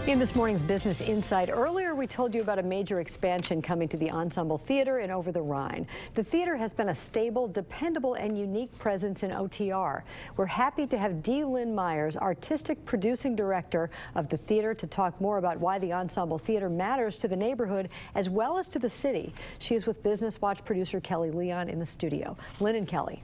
In this morning's Business Insight, earlier we told you about a major expansion coming to the Ensemble Theater in Over the Rhine. The theater has been a stable, dependable, and unique presence in OTR. We're happy to have Dee Lynn Myers, Artistic Producing Director of the theater, to talk more about why the Ensemble Theater matters to the neighborhood as well as to the city. She is with Business Watch producer Kelly Leon in the studio. Lynn and Kelly.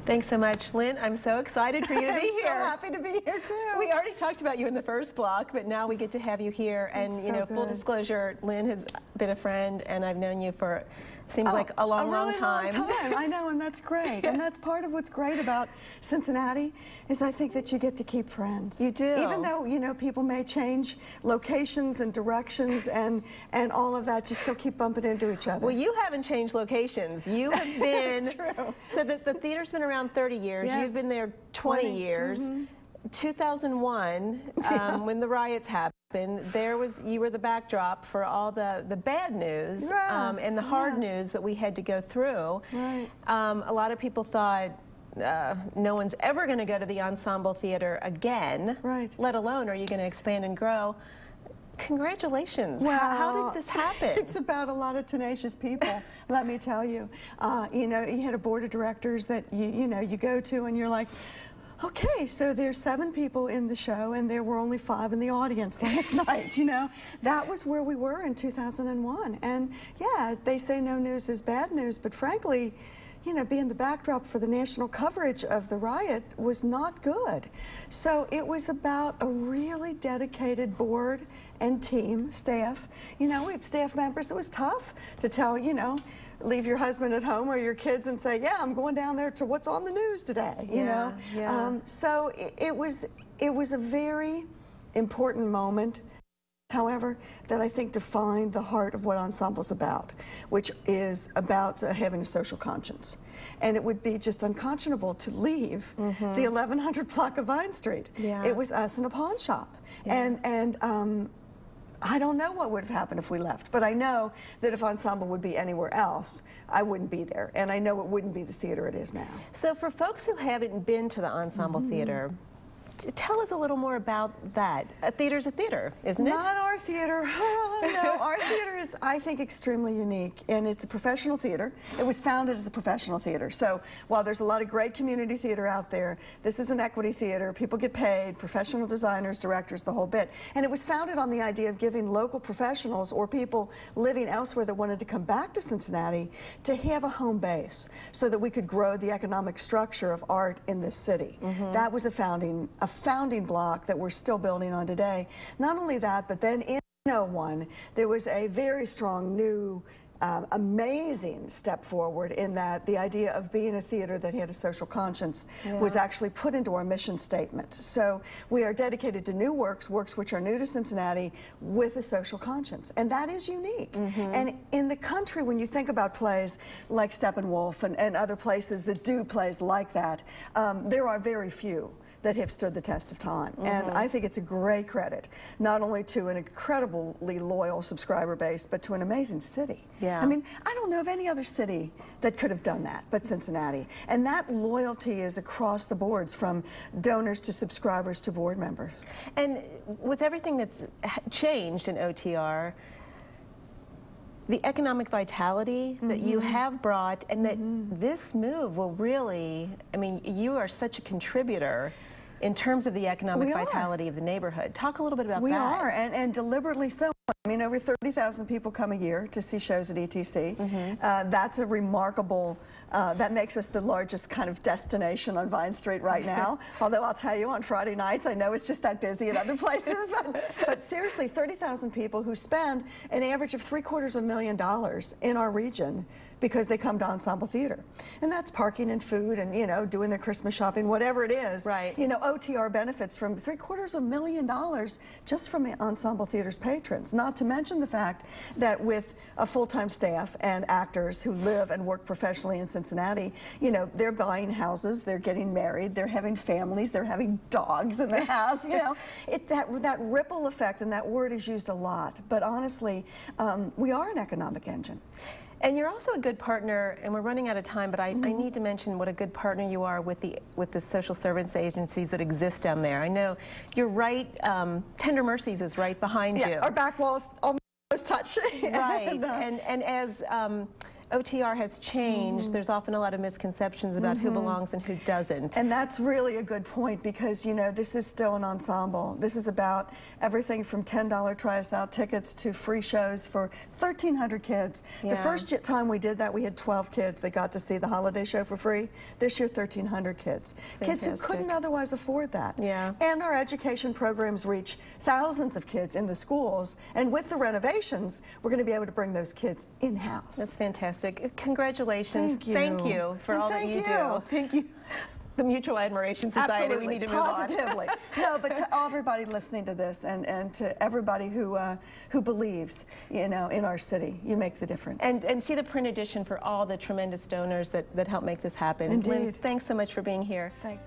Thanks so much, Lynn. I'm so excited for you to be here. I'm so happy to be here, too. We already talked about you in the first block, but now we get to have you here. And, you know, full disclosure, Lynn has been a friend, and I've known you for, seems like a long, long time. I know, and that's great. And that's part of what's great about Cincinnati, is I think that you get to keep friends. You do. Even though, you know, people may change locations and directions and all of that, you still keep bumping into each other. Well, you haven't changed locations. You have been... That's true. So the theater's been around 30 years. Yes. You've been there 20 years. 2001, when the riots happened, you were the backdrop for all the bad news and the hard news that we had to go through. Right. A lot of people thought no one's ever going to go to the Ensemble Theater again, let alone are you going to expand and grow. Congratulations. Well, how did this happen? It's about a lot of tenacious people, let me tell you. You know, you had a board of directors that you go to and you're like, okay, so there's 7 people in the show and there were only 5 in the audience last night, you know. That was where we were in 2001. And yeah, they say no news is bad news, but frankly, you know, being the backdrop for the national coverage of the riot was not good. So it was about a really dedicated board and team, staff. You know, we had staff members. It was tough to tell, you know, leave your husband at home or your kids and say, yeah, I'm going down there to what's on the news today, you know. So it was a very important moment, however, that I think defined the heart of what Ensemble's about, which is about having a social conscience. And it would be just unconscionable to leave the 1100 block of Vine Street. It was us in a pawn shop. And I don't know what would have happened if we left, but I know that if Ensemble would be anywhere else, I wouldn't be there. And I know it wouldn't be the theater it is now. So for folks who haven't been to the Ensemble Theater, tell us a little more about that. A theater's a theater, isn't it? Not our theater. No, our theater is, I think, extremely unique, and it's a professional theater. It was founded as a professional theater. So while there's a lot of great community theater out there, this is an equity theater. People get paid, professional designers, directors, the whole bit. And it was founded on the idea of giving local professionals or people living elsewhere that wanted to come back to Cincinnati to have a home base so that we could grow the economic structure of art in this city. That was a founding block that we're still building on today. Not only that, but then in 2001, there was a very strong new amazing step forward in that the idea of being a theater that had a social conscience was actually put into our mission statement. So we are dedicated to new works which are new to Cincinnati with a social conscience. And that is unique. And in the country, when you think about plays like Steppenwolf and other places that do plays like that, there are very few that have stood the test of time. And I think it's a great credit, not only to an incredibly loyal subscriber base, but to an amazing city. I mean, I don't know of any other city that could have done that but Cincinnati. And that loyalty is across the boards, from donors to subscribers to board members. And with everything that's changed in OTR, the economic vitality that you have brought, and that this move will really, I mean, you are such a contributor in terms of the economic vitality of the neighborhood. Talk a little bit about that. We are, and deliberately so. I mean, over 30,000 people come a year to see shows at ETC. That's a remarkable, that makes us the largest kind of destination on Vine Street right now. Although I'll tell you, on Friday nights, I know it's just that busy at other places. But seriously, 30,000 people who spend an average of $750,000 in our region because they come to Ensemble Theater. And that's parking and food and, you know, doing their Christmas shopping, whatever it is. You know, OTR benefits from $750,000 just from the Ensemble Theater's patrons. Not to mention the fact that with a full-time staff and actors who live and work professionally in Cincinnati, you know, they're buying houses, they're getting married, they're having families, they're having dogs in their house, you know. That ripple effect, and that word is used a lot, but honestly, we are an economic engine. And you're also a good partner, and we're running out of time, but I need to mention what a good partner you are with the social service agencies that exist down there. I know you're right, Tender Mercies is right behind you. Our back walls almost touch. Right, and as OTR has changed, there's often a lot of misconceptions about who belongs and who doesn't. And that's really a good point, because, you know, this is still an ensemble. This is about everything from $10 Try Us Out tickets to free shows for 1,300 kids. Yeah. The first time we did that, we had 12 kids that got to see the holiday show for free. This year, 1,300 kids. Kids who couldn't otherwise afford that. Yeah. And our education programs reach thousands of kids in the schools. And with the renovations, we're going to be able to bring those kids in-house. That's fantastic. Congratulations. Thank you. Thank you for all that you do. Thank you. The Mutual Admiration Society. Absolutely. We need to move Positively. on. No, but to everybody listening to this, and to everybody who believes, you know, in our city, you make the difference. And see the print edition for all the tremendous donors that help make this happen. Indeed. Lynn, thanks so much for being here. Thanks.